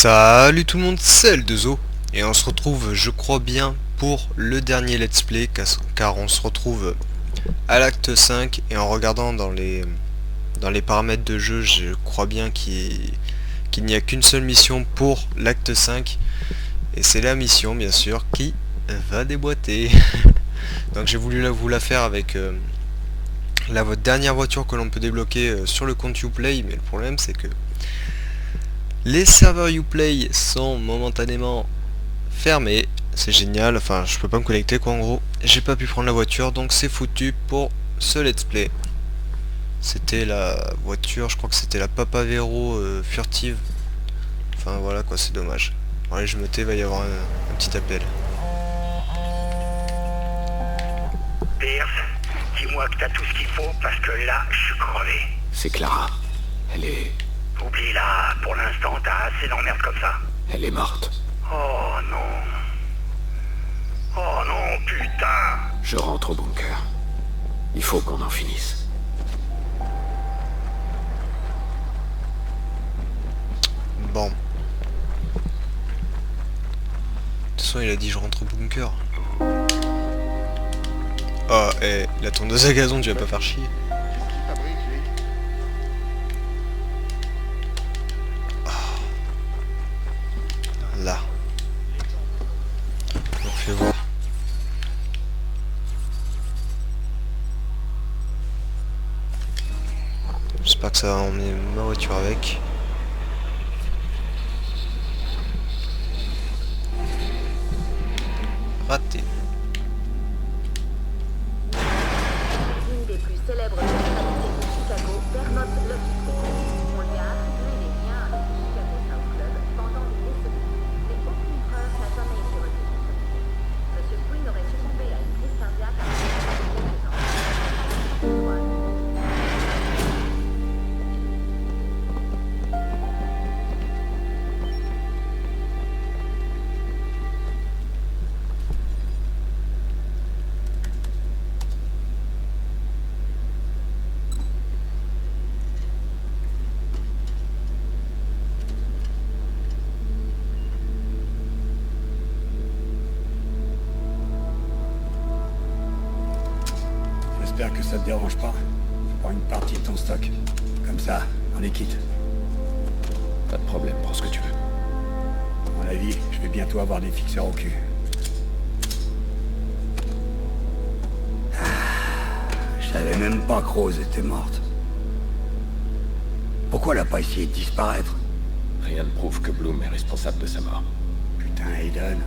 Salut tout le monde, c'est Eldezo et on se retrouve, je crois bien, pour le dernier let's play car on se retrouve à l'acte 5 et en regardant dans les paramètres de jeu, je crois bien qu'il n'y a qu'une seule mission pour l'acte 5 et c'est la mission bien sûr qui va déboîter. Donc j'ai voulu vous la faire avec la dernière voiture que l'on peut débloquer sur le compte Uplay, mais le problème c'est que les serveurs Uplay sont momentanément fermés. C'est génial, enfin je peux pas me connecter quoi en gros. J'ai pas pu prendre la voiture donc c'est foutu pour ce let's play. C'était la voiture, je crois que c'était la Papa Vero furtive. Enfin voilà quoi, c'est dommage. Bon, allez, je me tais, il va y avoir un petit appel. Pierce, dis-moi que t'as tout ce qu'il faut parce que là, je suis crevé. C'est Clara. Elle est... Oublie-la, pour l'instant, t'as assez d'emmerdes comme ça. Elle est morte. Oh non. Oh non, putain. Je rentre au bunker. Il faut qu'on en finisse. Bon. De toute façon il a dit je rentre au bunker. Oh, et la tondeuse à gazon, tu vas pas faire chier. Là. On fait voir. J'espère que ça va emmener ma voiture avec. Raté. Une des plus célèbres personnalités de Chicago, Bernard Lockwood. On lui a attribué des liens avec le Chicago South Club pendant des décennies, mais aucune preuve n'a jamais été retenue. Monsieur Quinn aurait succombé à une crise cardiaque à quelques ans. J'espère que ça te dérange pas. Je prends une partie de ton stock. Comme ça, on les quitte. Pas de problème, prends ce que tu veux. À mon avis, je vais bientôt avoir des fixeurs au cul. Je savais même pas que Rose était morte. Pourquoi elle a pas essayé de disparaître? Rien ne prouve que Bloom est responsable de sa mort. Putain, Aiden.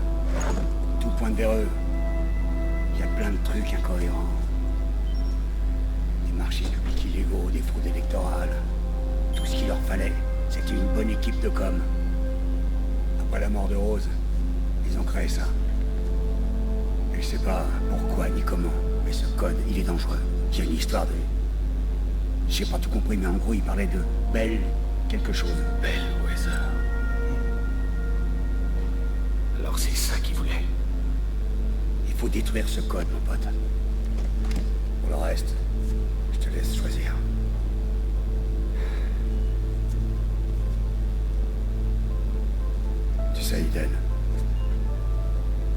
Tout pointe vers eux. Il y a plein de trucs incohérents. Des marchés publics illégaux, des fraudes électorales. Tout ce qu'il leur fallait, c'était une bonne équipe de com. Après la mort de Rose, ils ont créé ça. Et je sais pas pourquoi ni comment, mais ce code, il est dangereux. Il y a une histoire de... J'ai pas tout compris, mais en gros, il parlait de Belle quelque chose. Bellwether. Alors c'est ça qu'il voulait. Il faut détruire ce code, mon pote. Pour le reste, je te laisse choisir. Tu sais, Eden,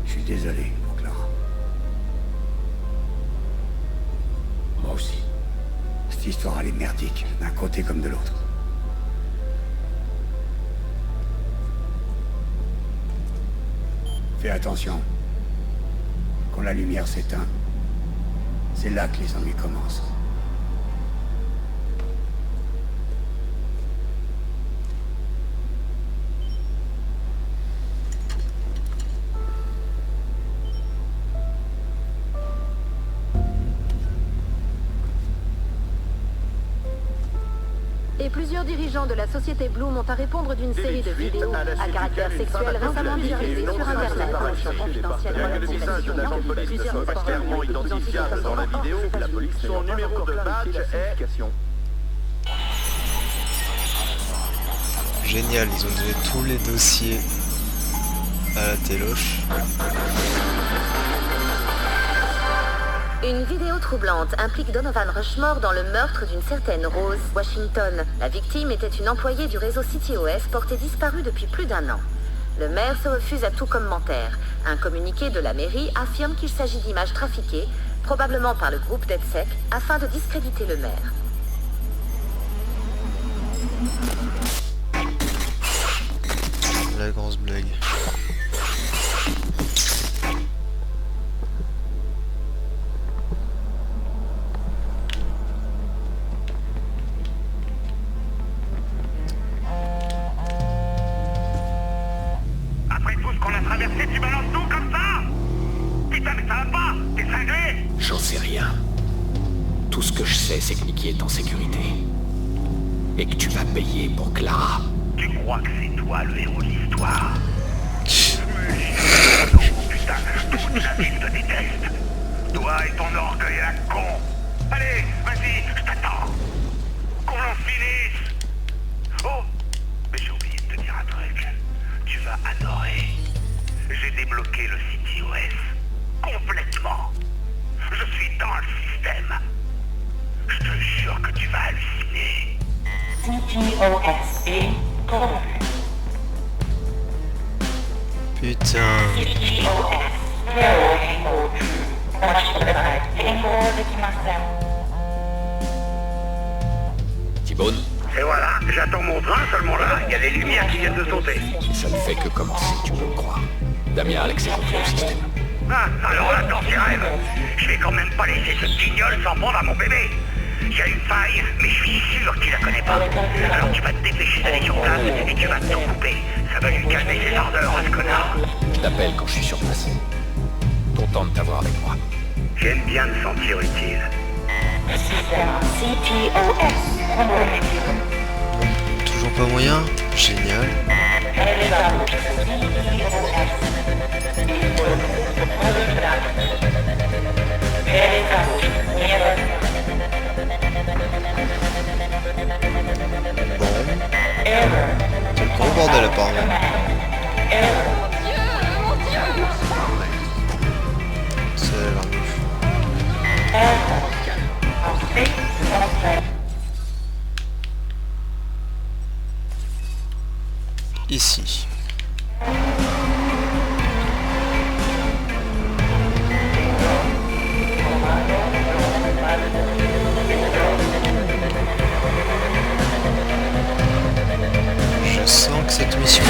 je suis désolé pour Clara. Moi aussi. Cette histoire, elle est merdique, d'un côté comme de l'autre. Fais attention. Quand la lumière s'éteint, c'est là que les ennuis commencent. Et plusieurs dirigeants de la société Bloom ont à répondre d'une série de vidéos à caractère sexuel récemment diffusées sur Internet. Bien que le visage de l'agent de police ne soit pas clairement identifiable dans la vidéo, la police son numéro de badge est... Génial, ils ont donné tous les dossiers à la téloche. Une vidéo troublante implique Donovan Rushmore dans le meurtre d'une certaine Rose Washington. La victime était une employée du réseau CityOS portée disparue depuis plus d'1 an. Le maire se refuse à tout commentaire. Un communiqué de la mairie affirme qu'il s'agit d'images trafiquées, probablement par le groupe DedSec, afin de discréditer le maire. La grosse blague. Après tout ce qu'on a traversé, tu balances tout comme ça? Putain, mais ça va pas! T'es cinglé! J'en sais rien. Tout ce que je sais, c'est que Nikki est en sécurité. Et que tu vas payer pour Clara. Tu crois que c'est toi le héros de l'histoire? Putain, toute la ville te déteste. Toi et ton orgueil à la con. Allez, vas-y, je t'attends. Qu'on en finisse. Oh, mais j'ai oublié de te dire un truc. Tu vas adorer. J'ai débloqué le CityOS. Complètement. Je suis dans le système. Je te jure que tu vas halluciner. CityOS est corrompu. Putain. CityOS 0変更中。お待ちください。変更できません。T-Bone, Et voilà, j'attends mon train seulement là. Il y a des lumières qui viennent de sauter. ça ne fait que commencer, tu peux me croire. Damien a l'accès contrôle au système. Ah, alors là, dans tes rêves, je vais quand même pas laisser ce guignol s'en prendre à mon bébé. Il y a une faille, mais je suis sûr qu'il la connaît pas. Alors tu vas te dépêcher d'aller sur place et tu vas tout couper. Ça va lui calmer ses ardeurs à ce connard. Je t'appelle quand je suis sur place. Content de t'avoir avec moi. J'aime bien me sentir utile. Système CityOS connecté. Toujours pas moyen? Génial. Réalisable. CityOS. Réalisable. Bon. C'est le gros bordel apparemment. C'est la ici. Je sens que cette mission est...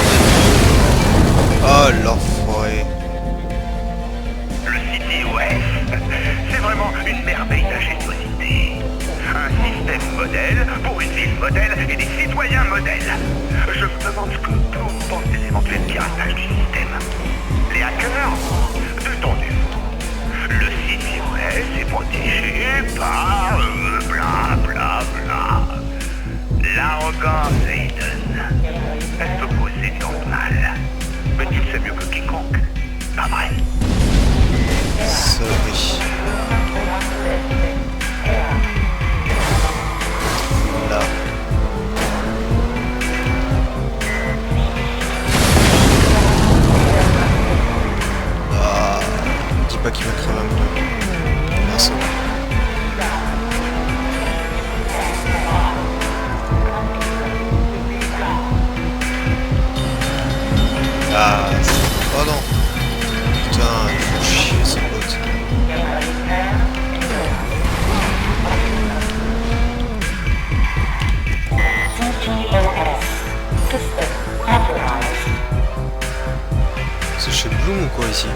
Oh l'enfoiré. Le CityOS, c'est vraiment une merveille d'ingéniosité. Un système modèle pour une ville modèle et des citoyens modèles. Je me demande ce que vous pensez des éventuels piratages du système. Les hackers, détendez-vous. Le CityOS est protégé par bla bla bla. L'arrogance, Aiden. Elle peut causer tant de mal. Mais tu le sais mieux que quiconque. Pas vrai? Sorry. Là. Ah, dis pas qu'il va crever un peu. Merci. Ah, oh non. Putain, il faut chier ce pote. C'est chez Bloom ou quoi ici?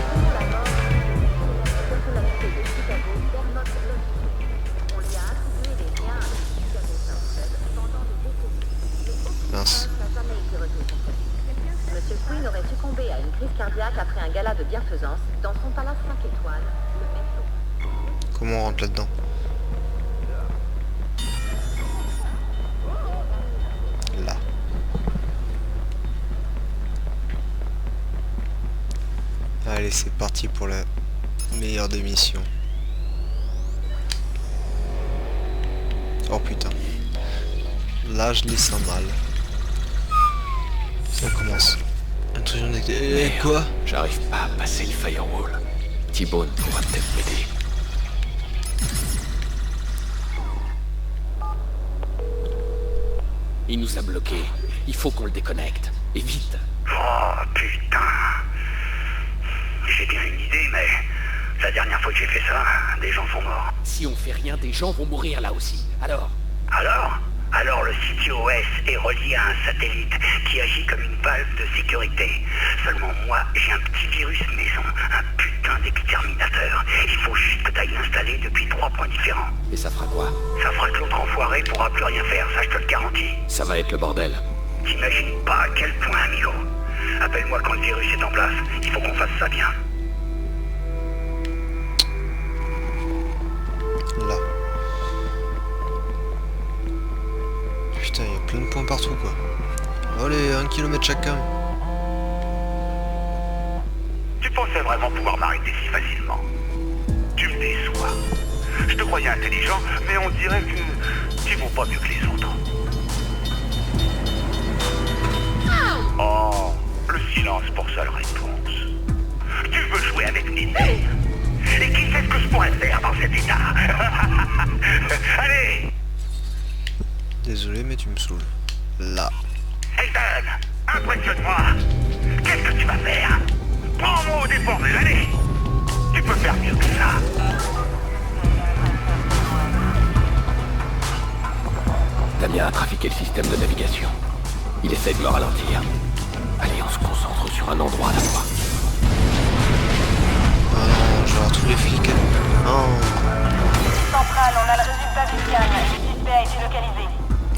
Mince. Monsieur Quinn aurait succombé à une crise cardiaque après un gala de bienfaisance dans son palace 5 étoiles, le Metro. Comment on rentre là-dedans? Là. Allez, c'est parti pour la meilleure des missions. Oh putain. Là, je les sens mal. Ça commence. Intrusion d'activité. Et quoi? J'arrive pas à passer le firewall. T-Bone pourra peut-être m'aider. Il nous a bloqués. Il faut qu'on le déconnecte. Et vite. Oh putain. J'ai bien une idée, mais la dernière fois que j'ai fait ça, des gens sont morts. Si on fait rien, des gens vont mourir là aussi. Alors? Alors le CTOS est relié à un satellite qui agit comme une valve de sécurité. Seulement moi, j'ai un petit virus maison, un putain d'exterminateur. Il faut juste que t'ailles l'installer depuis 3 points différents. Et ça fera quoi? Ça fera que l'autre enfoiré pourra plus rien faire, ça je te le garantis. Ça va être le bordel. T'imagines pas à quel point, amigo. Appelle-moi quand le virus est en place. Il faut qu'on fasse ça bien. Là. Putain, il y a plein de points partout quoi. Allez, 1 km chacun. Tu pensais vraiment pouvoir m'arrêter si facilement? Tu me déçois. Je te croyais intelligent, mais on dirait que tu vaux pas mieux que les autres. Oh, le silence pour seule réponse. Tu veux jouer avec mes nerfs? Et qui sait ce que je pourrais faire dans cet état? Allez! Désolé, mais tu me saoules. Là. Hayden, impressionne-moi! Qu'est-ce que tu vas faire? Prends-moi au dépourvu, allez! Tu peux faire mieux que ça! Damien a trafiqué le système de navigation. Il essaie de me ralentir. Allez, on se concentre sur un endroit à la fois. Ah non, je vais avoir tous les flics. Non. Centrale, on a le résultat du scan. Le suspect a été localisé.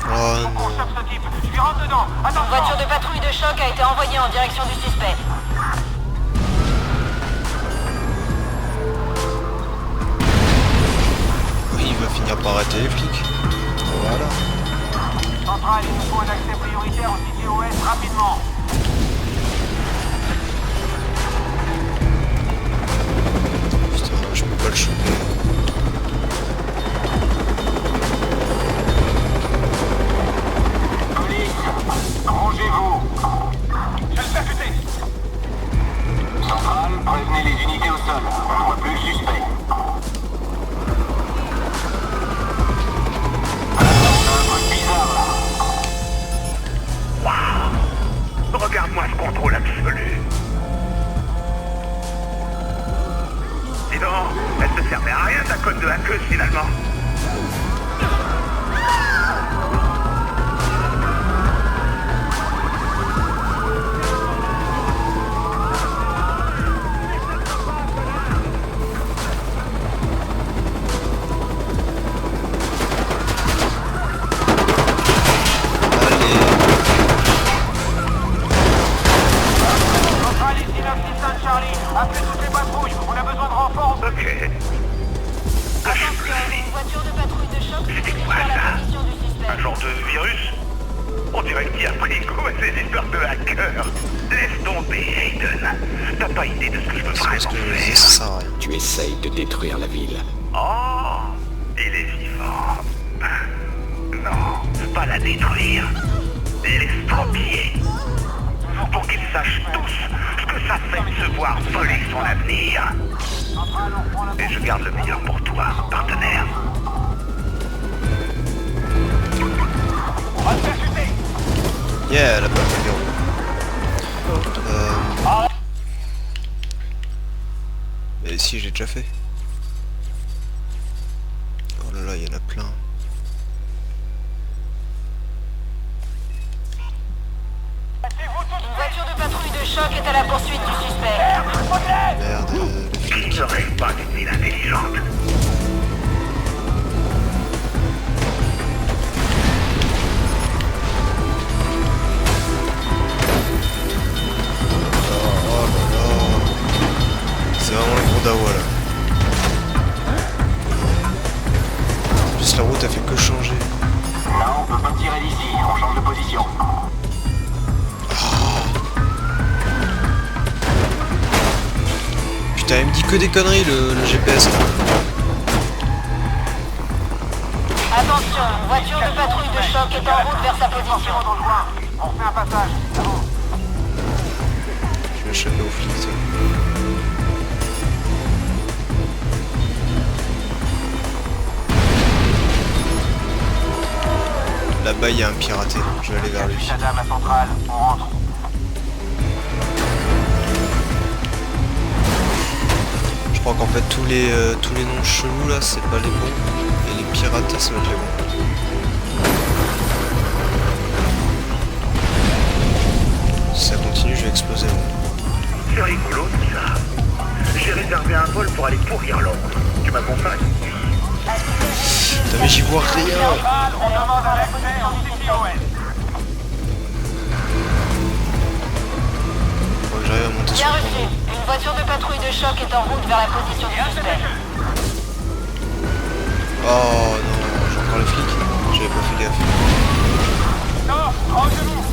Oh non. Ce type, je lui rentre dedans! Une voiture de patrouille de choc a été envoyée en direction du suspect. Oui, il va finir par arrêter les flics. Voilà. Centrale, il nous faut un accès prioritaire au CTOS rapidement! Putain, je peux pas le choper. Rangez-vous! Je le percuté! Centrale, prévenez les unités au sol. On ne voit plus le suspect. On a un truc bizarre là. Waouh! Regarde-moi ce contrôle absolu. Dis donc, elle te servait à rien ta cote de hackeuse finalement. Appelez toutes les patrouilles, on a besoin de renforts. Ok. Attention, une voiture de patrouille de choc C'était dirige quoi vers la ça? position du suspect. Un genre de virus? On dirait que tu as pris goût à ces histoires de hackers. Laisse tomber, Hayden. T'as pas idée de ce que je peux C'est parce vraiment que je disais, faire. ça sert à rien. Tu essayes de détruire la ville. Oh, il est vivant. Non, pas la détruire. L'estropier. Pour qu'ils sachent tous ce que ça fait de se voir voler son avenir. Et je garde le meilleur pour toi, partenaire. Yeah, la balle de verrou. Mais si, j'ai déjà fait. Oh là là, il y en a plein. Une voiture de patrouille de choc est à la poursuite du suspect. Merde, le flic. Il ne reste pas d'une ville intelligente. Oh là là. C'est vraiment le gros dawa là. En plus la route a fait que changer. Là, on peut pas tirer d'ici. On change de position. Putain, il me dit que des conneries le GPS là. Attention, une voiture de patrouille de choc est en route vers sa position. On fait un passage. Je vais échapper au flic ça. La Là-bas il y a un piraté, je vais aller vers lui. Shadam à centrale, on rentre. Je crois qu'en fait tous les noms chelous là c'est pas les bons. Et les pirates ça va être les bons. Si ça continue je vais exploser. C'est rigolo tout ça. J'ai réservé un vol pour aller pourrir Londres. Tu m'accompagnes? Putain mais j'y vois rien. On demande un accès en CTOS. Faut que j'arrive à monter sur Bien le reçu. pont. Une voiture de patrouille de choc est en route vers la position du suspect. Oh non, j'ai encore les flics. J'avais pas fait gaffe. Non, en genoux.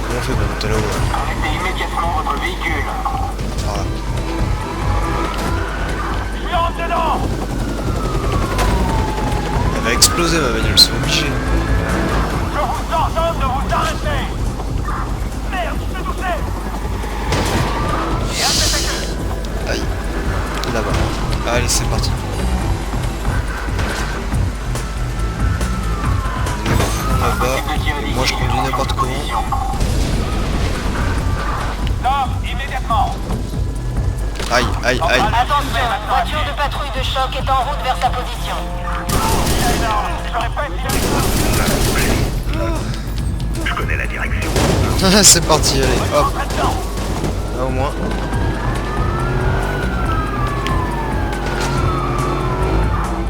Comment on fait pour monter là-haut là? Arrêtez immédiatement votre véhicule. Par là. Je suis rentre dedans. Elle va exploser ma bagnole, c'est obligé. Je vous ordonne de vous arrêter. Merde, je suis touché. Et attaquez. Aïe. Là-bas. Allez, c'est parti. On est au fond là-bas. Moi je conduis n'importe comment. Stop, immédiatement. Aïe, aïe, aïe. Attention, voiture de patrouille de choc est en route vers sa position. Je connais la direction. C'est parti, allez, hop. Là au moins.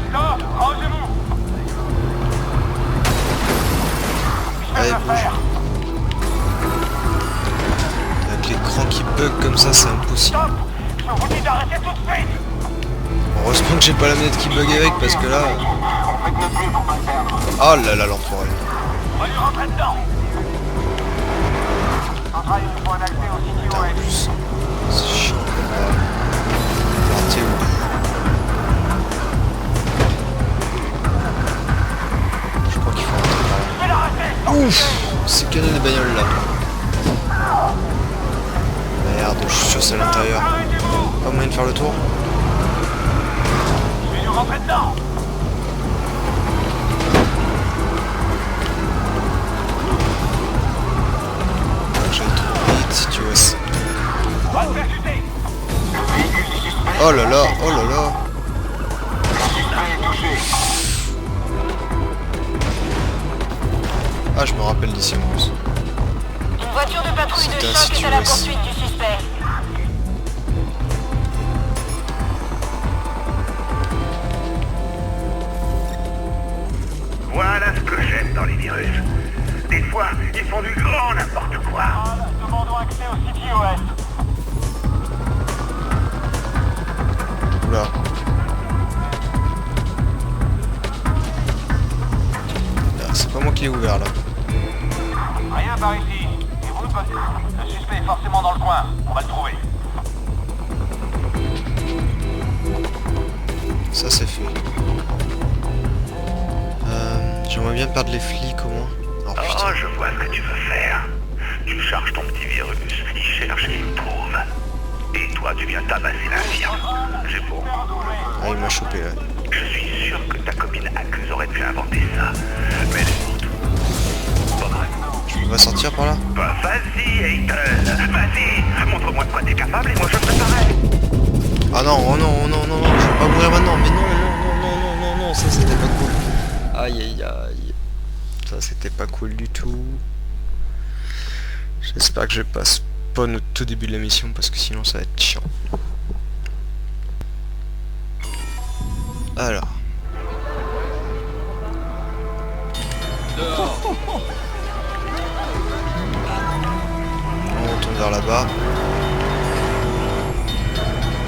Stop, rangez-vous. Allez, bouge. Avec l'écran qui bug comme ça, c'est impossible. Stop. Je vous dis d'arrêter tout de suite. Heureusement que j'ai pas la manette qui bug avec parce que là... On fait que le plus pour pas le perdre. Oh là là, l'enfoiré. On lui rentre dedans. Centrale, il nous faut un accès au Putain, en CTOS. plus. C'est chiant. Parti où? Je crois qu'il faut rentrer par là. Je vais l'arrêter. Ouf, c'est cané les bagnoles là. Merde, je suis sûr que c'est à l'intérieur. Pas moyen de faire le tour. Je vais lui rentrer dedans. Faut que j'aille trop vite si tu veux. On va le percuter. Le véhicule du suspect. Oh là là, oh là là. Le suspect est touché. Ah, je me rappelle d'ici en plus. Une voiture de patrouille de C'était un choc est à la CTOS. poursuite du suspect. Voilà ce que j'aime dans les virus. Des fois, ils font du grand n'importe quoi. Demandons accès au CTOS. Oula. Là, c'est pas moi qui l'ai ouvert là. Rien par ici. Et vous, le suspect est forcément dans le coin. On va le trouver. Ça c'est fait. J'aimerais bien perdre les flics au moins. Oh putain. Oh, je vois ce que tu veux faire. Tu charges ton petit virus, il cherche et il trouve. Et toi, tu viens tabasser l'infirme. J'ai beau. Ah, il m'a chopé là. Je suis sûr que ta copine Accuse aurait pu inventer ça. Mais elle est morte. Je peux pas sortir par là? Bah, vas-y, Hayton. Vas-y. Montre-moi de quoi t'es capable et moi je ferai pareil. Ah non, oh non, oh non, non, non, je vais pas mourir maintenant. Mais non, non, non, non, non, non, non, ça c'était pas cool. Aïe, aïe, aïe. Ça c'était pas cool du tout. J'espère que je vais pas spawn au tout début de la mission parce que sinon ça va être chiant. Alors. On retourne vers là-bas.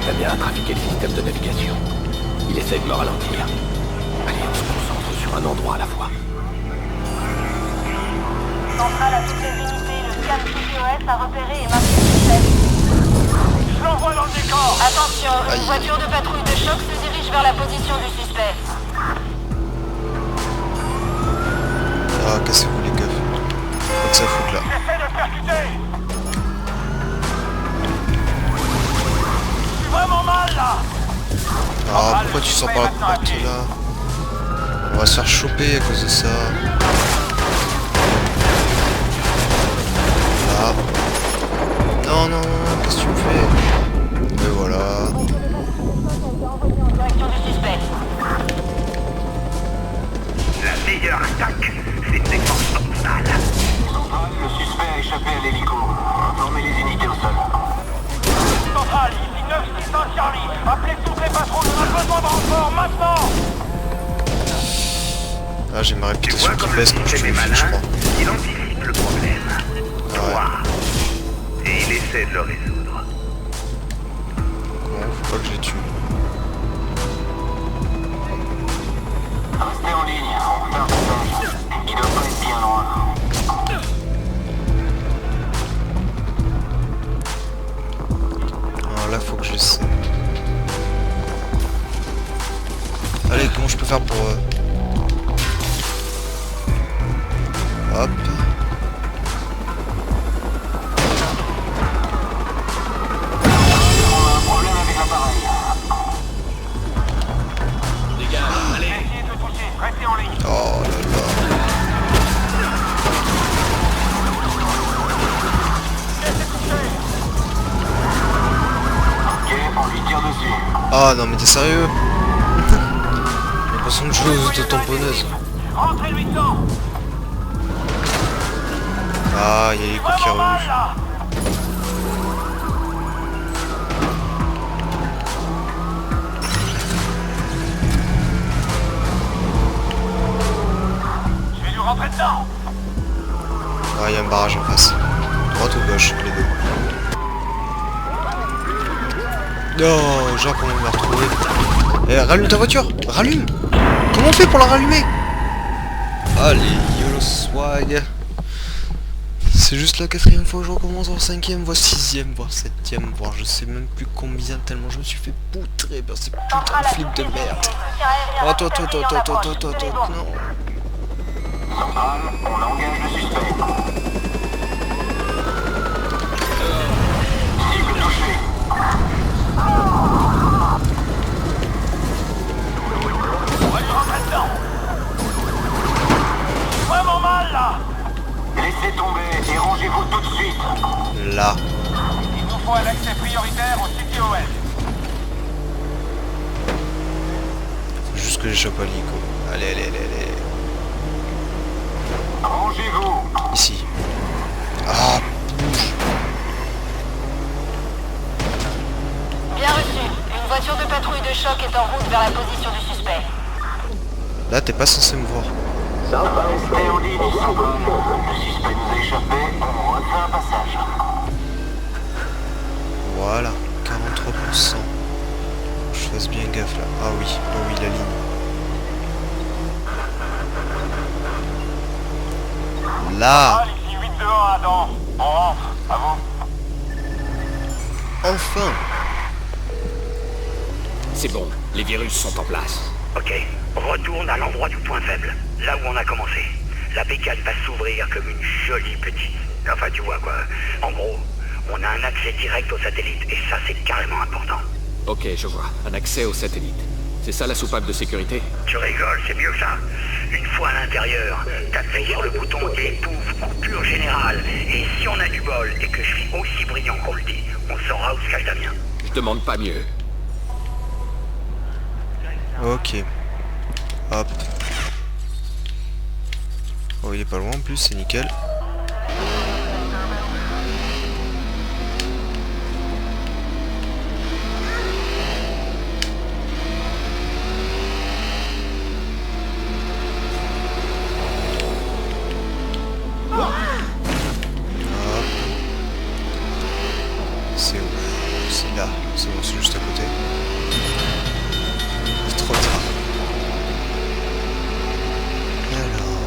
Damien a trafiqué le système de navigation. Il essaie de me ralentir. Allez, on se concentre sur un endroit à la fois. Centrale à toutes les unités, le scan CTOS a repéré et marqué le suspect. Je l'envoie dans le décor. Attention, Aïe. une voiture de patrouille de choc se dirige vers la position du suspect. Ah, cassez-vous les keufs. Pas que ça fout là. J'essaie de le percuter. Je suis vraiment mal là. Ah, pourquoi tu sors par la porte là? On va se faire choper à cause de ça. Là. Non, non, non, qu'est-ce que tu me fais? Et voilà. Direction du suspect. La meilleure attaque, c'est une défense optimale. Le suspect a échappé à l'hélico. Informez les unités au sol. Centrale, ici 961 Charlie. Appelez toutes les patrouilles, on a besoin de renfort maintenant. Ah, j'ai ma Tu réputation vois qui comme le baisse quand je système tue est les filles, je malin, crois. il anticipe le problème. Ah ouais. Toi. Et il essaie de le résoudre. Bon, faut pas que je les tue. Restez en ligne, on fait un passage. Il doit pas être bien loin. Alors là, faut que je laisse. Allez, comment je peux faire pour... Hop. Un problème avec l'appareil. Essayez de le toucher, restez en ligne. Oh là là. Laissez toucher. Ok, on lui tire dessus. Ah non mais t'es sérieux? J'ai l'impression de jouer aux auto-tamponneuses. Rentrez-lui dedans. Ah, il y a les coups qui Vraiment mal remuent. là. Je vais lui rentrer dedans. Ah, il y a un barrage en face. Droite ou gauche, les deux. Non, genre comment on m'a retrouvé. Eh, rallume ta voiture. Rallume. Comment on fait pour la rallumer? Allez, YOLO swag. C'est juste la 4ème fois que je recommence, voire 5ème, voire 6ème, voire 7ème, voire je sais même plus combien, tellement je me suis fait poutrer par ces putains de flips de merde. Oh toi, non. Centrale, on engage le suspect. Cible touchée. On va lui rentrer dedans. Vraiment mal là. Laissez tomber et rangez-vous tout de suite. Là. Il nous faut un accès prioritaire au CTOS. Faut juste que j'échappe à l'hélico. Allez, allez, allez, allez. Rangez-vous. Ici. Ah, bouge. Bien reçu. Une voiture de patrouille de choc est en route vers la position du suspect. Là, t'es pas censé me voir. Restez en ligne, centrale. Le suspect nous a échappé, on refait un passage. Voilà, 43%. Faut que je fasse bien gaffe là. Ah oui, la ligne. Là, Centrale, ici 821 Adam. On rentre. À vous. enfin. C'est bon, les virus sont en place. Ok, retourne à l'endroit du point faible, là où on a commencé. La bécane va s'ouvrir comme une jolie petite... Enfin, tu vois quoi. En gros, on a un accès direct au satellite, et ça, c'est carrément important. Ok, je vois. Un accès au satellite. C'est ça la soupape de sécurité? Tu rigoles, c'est mieux que ça. Une fois à l'intérieur, t'appuies sur le bouton et pouf, coupure générale. Et si on a du bol et que je suis aussi brillant qu'on le dit, on saura où se cache Damien. Je demande pas mieux. Ok. Hop. Oh, il est pas loin en plus, c'est nickel. C'est où? C'est là. C'est bon, c'est juste à côté. C'est trop tard. Alors...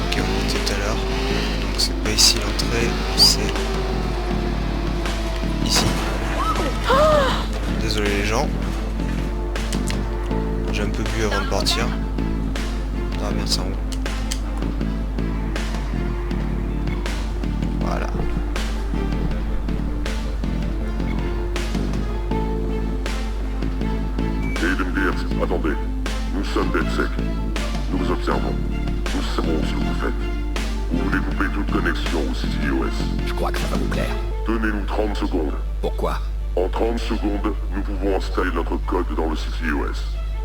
Ok, on était tout à l'heure. Donc c'est pas ici l'entrée, c'est... ici. Désolé les gens. J'ai un peu bu avant de partir. Ah merde, c'est en haut. Voilà. attendez. Nous sommes DedSec. Nous vous observons. Nous savons ce que vous faites. Vous voulez couper toute connexion au site iOS. Je crois que ça va vous plaire. Donnez-nous 30 secondes. Pourquoi? En 30 secondes, nous pouvons installer notre code dans le site iOS.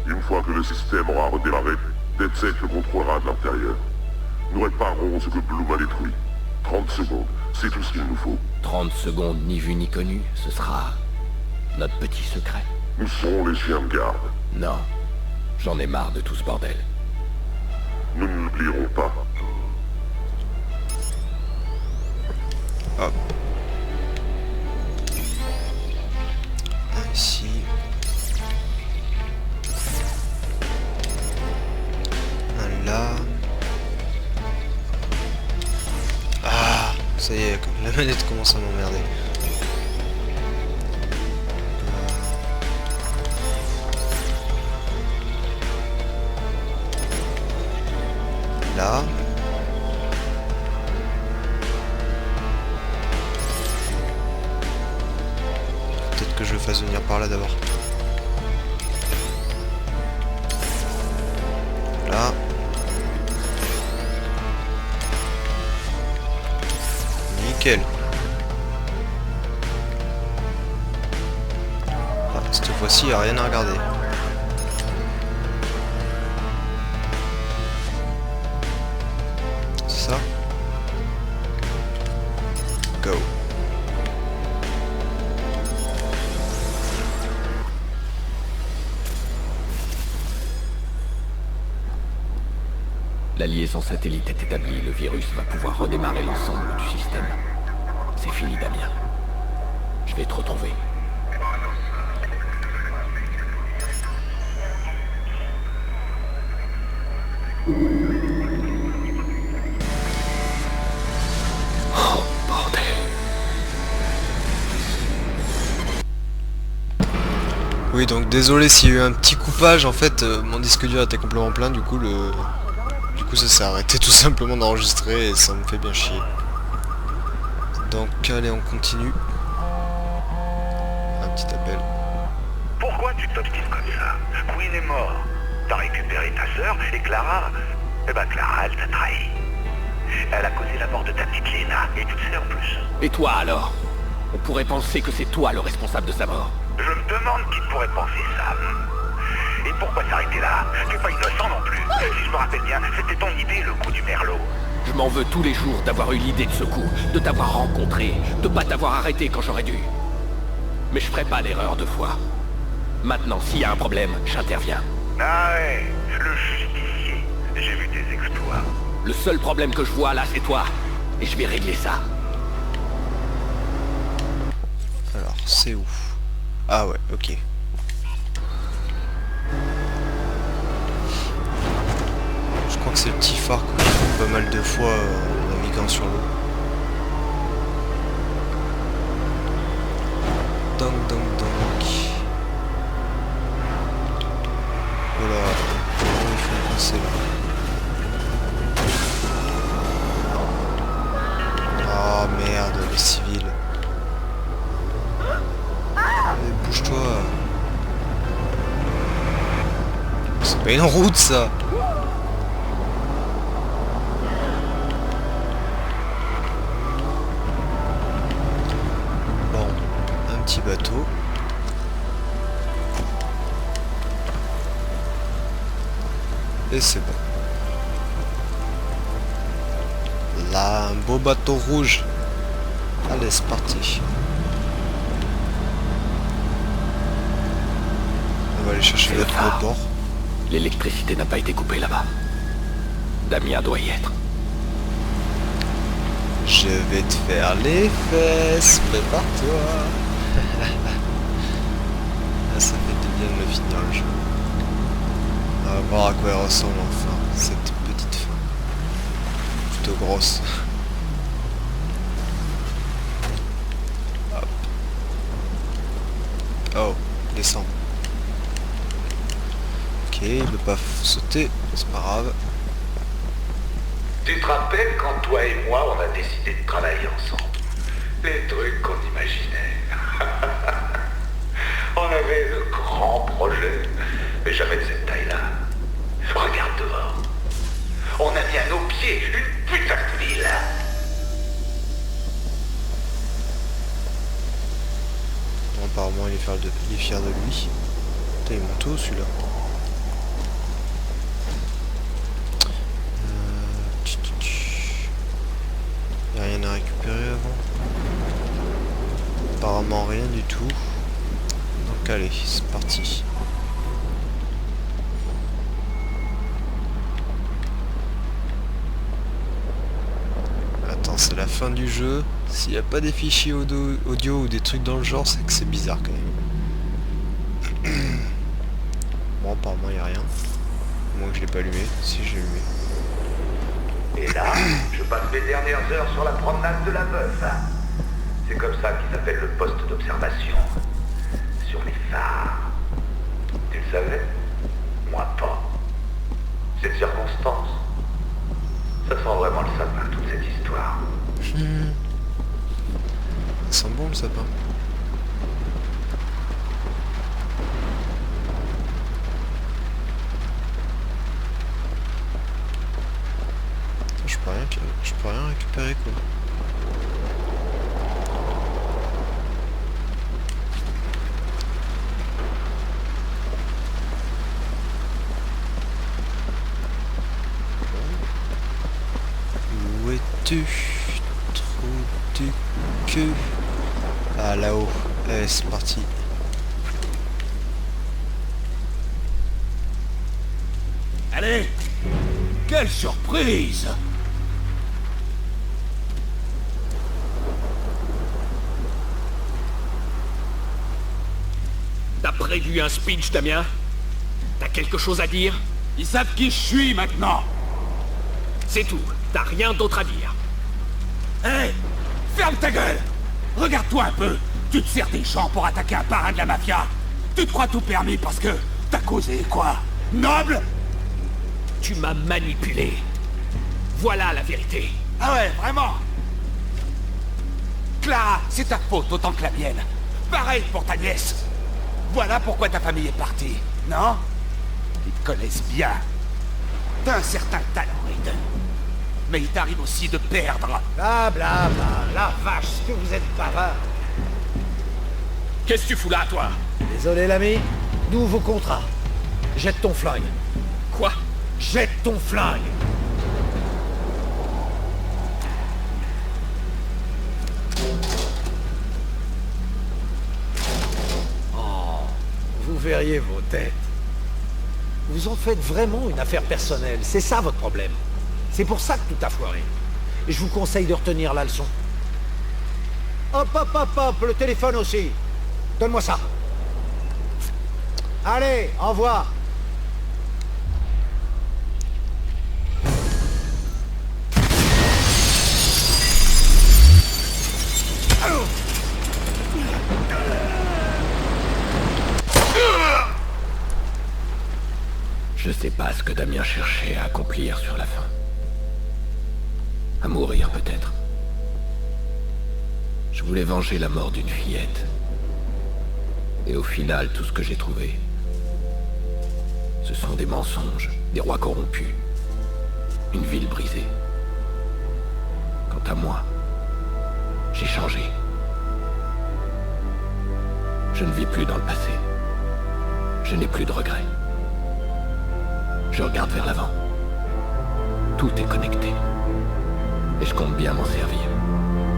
Une fois que le système aura redémarré, DedSec le contrôlera de l'intérieur. Nous réparerons ce que Bloom a détruit. 30 secondes, c'est tout ce qu'il nous faut. 30 secondes ni vu ni connu, ce sera notre petit secret. Nous serons les chiens de garde. Non, j'en ai marre de tout ce bordel. Nous ne l'oublierons pas. Hop. Un ici. Un là. Ah, ça y est, la manette commence à m'emmerder. Là. Peut-être que je le fasse venir par là d'abord. Là. Nickel. Ah, cette fois-ci, il n'y a rien à regarder. C'est ça? Go. La liaison satellite est établie, le virus va pouvoir redémarrer l'ensemble du système. C'est fini, Damien. Je vais te retrouver. Oh, bordel. Oui, donc désolé s'il y a eu un petit coupage, en fait, mon disque dur était complètement plein, du coup ça s'est arrêté tout simplement d'enregistrer et ça me fait bien chier. Donc allez, on continue. Un petit appel. Pourquoi tu t'obstines comme ça? Quinn est mort. T'as récupéré ta sœur et Clara... Eh ben Clara, elle t'a trahi. Elle a causé la mort de ta petite Lena, et tu le sais en plus. Et toi alors? On pourrait penser que c'est toi le responsable de sa mort. Je me demande qui pourrait penser ça. Et pourquoi s'arrêter là? T'es pas innocent non plus. Si je me rappelle bien, c'était ton idée, le coup du merlot. Je m'en veux tous les jours d'avoir eu l'idée de ce coup, de t'avoir rencontré, de pas t'avoir arrêté quand j'aurais dû. Mais je ferai pas l'erreur 2 fois. Maintenant, s'il y a un problème, j'interviens. Ah ouais, le justicier. J'ai vu tes exploits. Le seul problème que je vois là, c'est toi. Et je vais régler ça. Alors, c'est où? Ah ouais, ok. Je crois que c'est le petit phare qu'on trouve pas mal de fois en naviguant sur l'eau. Donc. Voilà. Comment il faut passer là? Ah merde, les civils. Allez, bouge-toi. C'est pas une route ça. Bon, un petit bateau. Et c'est bon. Là, un beau bateau rouge. Allez, c'est parti. On va aller chercher l'autre bord. L'électricité n'a pas été coupée là-bas. Damien doit y être. Je vais te faire les fesses, prépare-toi. Ah, ça fait du bien de le finir le jeu. On va voir à quoi elle ressemble enfin, cette petite fin. Plutôt grosse. Hop. Oh, descend. Ok, il peut pas sauter, c'est pas grave. Tu te rappelles quand toi et moi on a décidé de travailler ensemble? Les trucs qu'on imaginait. On avait de grands projets. mais jamais de cette taille-là. Regarde dehors. On a mis à nos pieds une putain de ville. Bon, apparemment il est fier de lui. Putain, il monte haut celui-là. Y a rien à récupérer avant. Apparemment rien du tout. Donc allez, c'est parti. Attends, c'est la fin du jeu. S'il n'y a pas des fichiers audio ou des trucs dans le genre, c'est que c'est bizarre quand même. Bon, apparemment il n'y a rien. Moi que je l'ai pas allumé. Si j'ai allumé. Et là, je passe mes dernières heures sur la promenade de la Meuf. C'est comme ça qu'ils appellent le poste d'observation. Sur les phares. Tu le savais? Moi pas. C'est de circonstance. Ça sent vraiment le sapin, toute cette histoire. Ça sent bon le sapin. Je peux rien récupérer quoi. Où es-tu? Trou du cul. Ah là-haut. Allez, c'est parti. Allez! Quelle surprise! T'as prévu un speech, Damien? T'as quelque chose à dire? Ils savent qui je suis maintenant! C'est tout, t'as rien d'autre à dire. Hé! Ferme ta gueule! Regarde-toi un peu! Tu te sers des gens pour attaquer un parrain de la mafia! Tu te crois tout permis parce que t'as causé quoi? Noble? Tu m'as manipulé. Voilà la vérité. Ah ouais, vraiment? Clara, c'est ta faute autant que la mienne. Pareil pour ta nièce. Voilà pourquoi ta famille est partie, non? Ils te connaissent bien. T'as un certain talent, Aiden. Mais il t'arrive aussi de perdre. Bla bla bla, la vache, ce que vous êtes bavard. Qu'est-ce que tu fous là, toi? Désolé l'ami, nouveau contrat. Jette ton flingue. Quoi? Jette ton flingue. Vous verriez vos têtes. Vous en faites vraiment une affaire personnelle, c'est ça votre problème. C'est pour ça que tout a foiré. Et je vous conseille de retenir la leçon. Hop, hop, hop, hop, le téléphone aussi. Donne-moi ça. Allez, envoie. Je sais pas ce que Damien cherchait à accomplir sur la fin. À mourir peut-être. Je voulais venger la mort d'une fillette. Et au final, tout ce que j'ai trouvé, ce sont des mensonges, des rois corrompus, une ville brisée. Quant à moi, j'ai changé. Je ne vis plus dans le passé. Je n'ai plus de regrets. Je regarde vers l'avant. Tout est connecté. Et je compte bien m'en servir.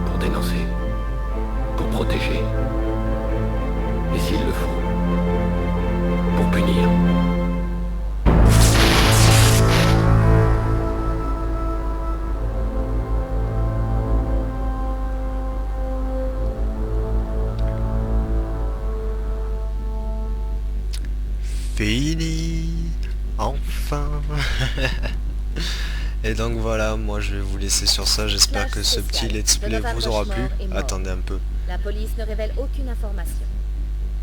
Pour dénoncer. Pour protéger. Et s'il le faut. Pour punir. Fini. Enfin. Et donc voilà, moi je vais vous laisser sur ça. J'espère que ce petit let's play vous aura plu. Attendez un peu. La police ne révèle aucune information.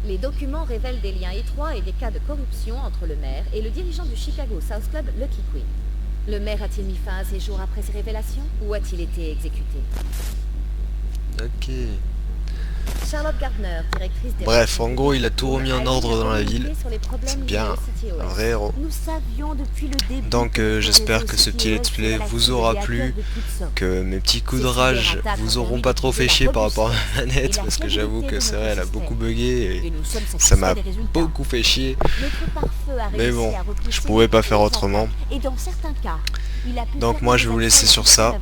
Les documents révèlent des liens étroits et des cas de corruption entre le maire et le dirigeant du Chicago South Club, Lucky Queen. Le maire a-t-il mis fin à ses jours après ces révélations ou a-t-il été exécuté? Ok. Charlotte Gardner, directrice des... Bref, en gros, il a tout remis en ordre dans la ville. C'est bien, un vrai héros. Nous savions depuis le début Donc que j'espère que ce petit let's play vous aura plu, que mes petits coups de rage vous auront pas trop fait chier par rapport à ma manette, parce que j'avoue que c'est vrai, elle a beaucoup bugué et ça m'a beaucoup fait chier. Mais bon, je pouvais pas faire autrement. Donc moi je vais vous laisser sur ça.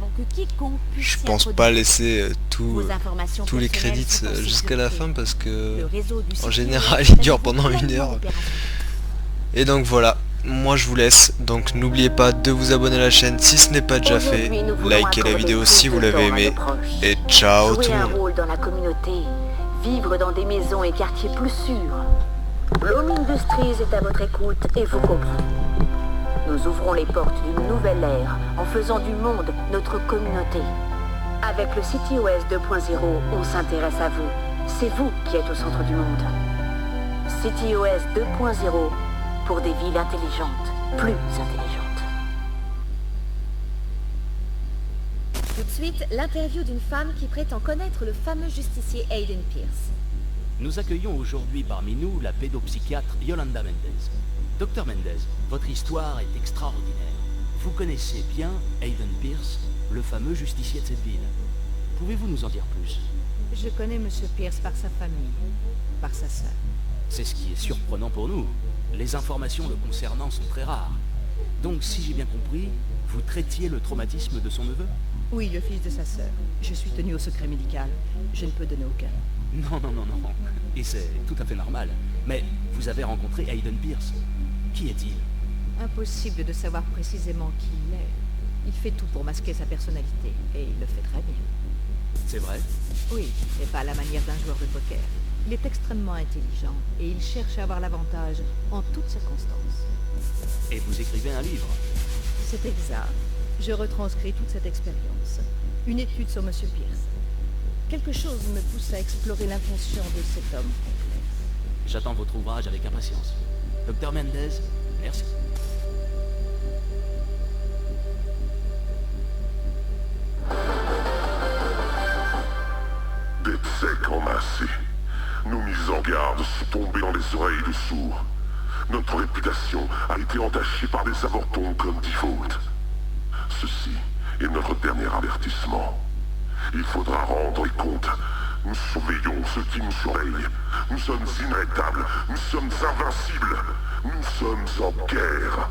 Je pense pas laisser tous les crédits jusqu'à la fin parce que en général il dure pendant 1 heure. Et donc voilà, moi je vous laisse. Donc n'oubliez pas de vous abonner à la chaîne si ce n'est pas déjà fait. Likez la vidéo si vous l'avez aimé. Et ciao tout le monde. Jouer un rôle dans la communauté, vivre dans des maisons et quartiers plus sûrs. Bloom Industries est à votre écoute et vous comprend. Nous ouvrons les portes d'une nouvelle ère en faisant du monde notre communauté. Avec le CityOS 2.0, on s'intéresse à vous. C'est vous qui êtes au centre du monde. CityOS 2.0 pour des villes intelligentes, plus intelligentes. Tout de suite, l'interview d'une femme qui prétend connaître le fameux justicier Aiden Pierce. Nous accueillons aujourd'hui parmi nous la pédopsychiatre Yolanda Mendez. Docteur Mendez, votre histoire est extraordinaire. Vous connaissez bien Aiden Pierce, le fameux justicier de cette ville. Pouvez-vous nous en dire plus? Je connais Monsieur Pierce par sa famille, par sa sœur. C'est ce qui est surprenant pour nous. Les informations le concernant sont très rares. Donc, si j'ai bien compris, vous traitiez le traumatisme de son neveu? Oui, le fils de sa sœur. Je suis tenu au secret médical. Je ne peux donner aucun. Non. Et c'est tout à fait normal. Mais vous avez rencontré Aiden Pierce. Qui est-il? Impossible de savoir précisément qui il est. Il fait tout pour masquer sa personnalité, et il le fait très bien. C'est vrai? Oui, mais pas à la manière d'un joueur de poker. Il est extrêmement intelligent, et il cherche à avoir l'avantage en toutes circonstances. Et vous écrivez un livre? C'est exact. Je retranscris toute cette expérience. Une étude sur Monsieur Pierce. Quelque chose me pousse à explorer l'inconscient de cet homme complexe. J'attends votre ouvrage avec impatience. Docteur Mendez, merci. DedSec en massé. Nos mises en garde sont tombées dans les oreilles de sourds. Notre réputation a été entachée par des avortons comme Default. Ceci est notre dernier avertissement. Il faudra rendre les comptes. Nous surveillons ceux qui nous surveillent. Nous sommes inarrêtables. Nous sommes invincibles. Nous sommes en guerre.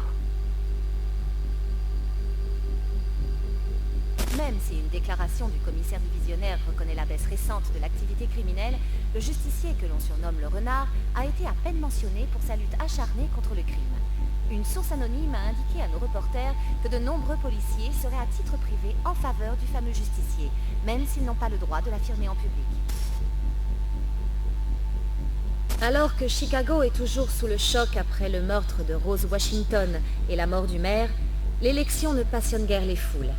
Même si une déclaration du commissaire divisionnaire reconnaît la baisse récente de l'activité criminelle, le justicier que l'on surnomme le renard a été à peine mentionné pour sa lutte acharnée contre le crime. Une source anonyme a indiqué à nos reporters que de nombreux policiers seraient à titre privé en faveur du fameux justicier, même s'ils n'ont pas le droit de l'affirmer en public. Alors que Chicago est toujours sous le choc après le meurtre de Rose Washington et la mort du maire, l'élection ne passionne guère les foules.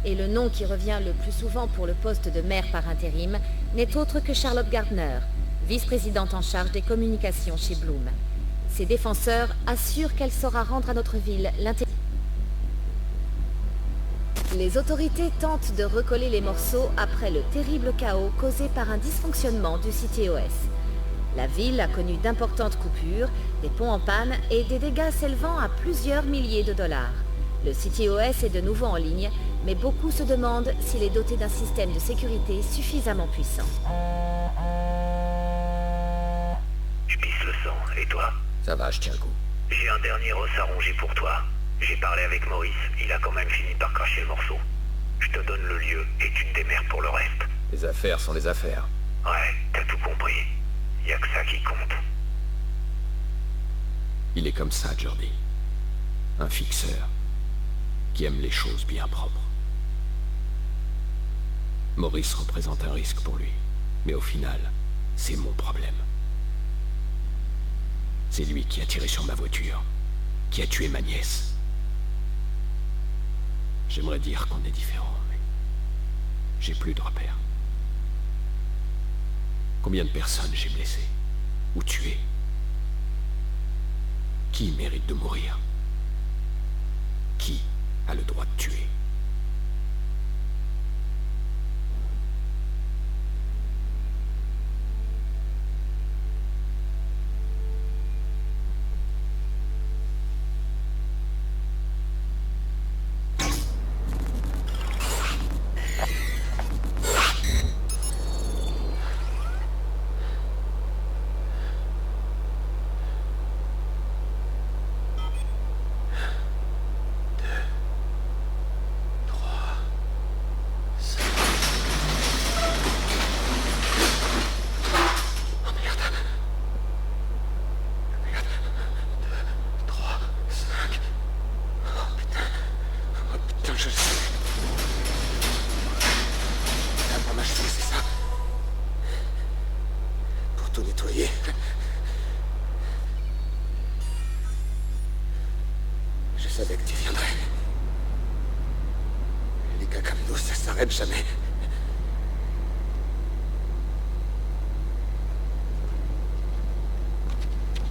Et le nom qui revient le plus souvent pour le poste de maire par intérim n'est autre que Charlotte Gardner, vice-présidente en charge des communications chez Bloom. Ses défenseurs assurent qu'elle saura rendre à notre ville l'intégrité. Les autorités tentent de recoller les morceaux après le terrible chaos causé par un dysfonctionnement du CityOS. La ville a connu d'importantes coupures, des ponts en panne et des dégâts s'élevant à plusieurs milliers de dollars. Le CityOS est de nouveau en ligne, mais beaucoup se demandent s'il est doté d'un système de sécurité suffisamment puissant. Je pisse le sang, et toi? Ça va, je tiens le coup. J'ai un dernier os à ronger pour toi. J'ai parlé avec Maurice, il a quand même fini par cracher le morceau. Je te donne le lieu et tu te démerdes pour le reste. Les affaires sont les affaires. Ouais, t'as tout compris. Y a que ça qui compte. Il est comme ça, Jordi. Un fixeur qui aime les choses bien propres. Maurice représente un risque pour lui, mais au final, c'est mon problème. C'est lui qui a tiré sur ma voiture, qui a tué ma nièce. J'aimerais dire qu'on est différents, mais j'ai plus de repères. Combien de personnes j'ai blessées ou tuées? Qui mérite de mourir? Qui a le droit de tuer? je sais. T'as pas m'achever, c'est ça? Pour tout nettoyer. Je savais que tu viendrais. Les gars comme nous, ça s'arrête jamais.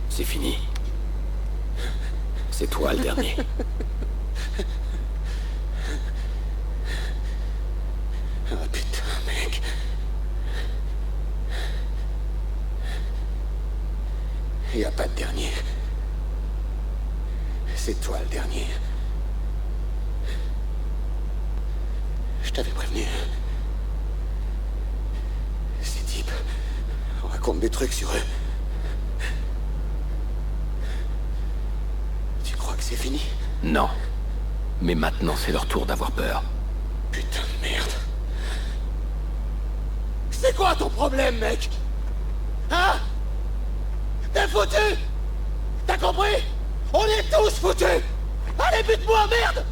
C'est fini. C'est toi le dernier. Oh putain, mec. Y a pas de dernier. C'est toi le dernier. Je t'avais prévenu. Ces types, on raconte des trucs sur eux. Tu crois que c'est fini? Non. Mais maintenant, c'est leur tour d'avoir peur. Putain de merde. C'est quoi ton problème, mec? Hein? T'es foutu? T'as compris? On est tous foutus! Allez, bute-moi, merde!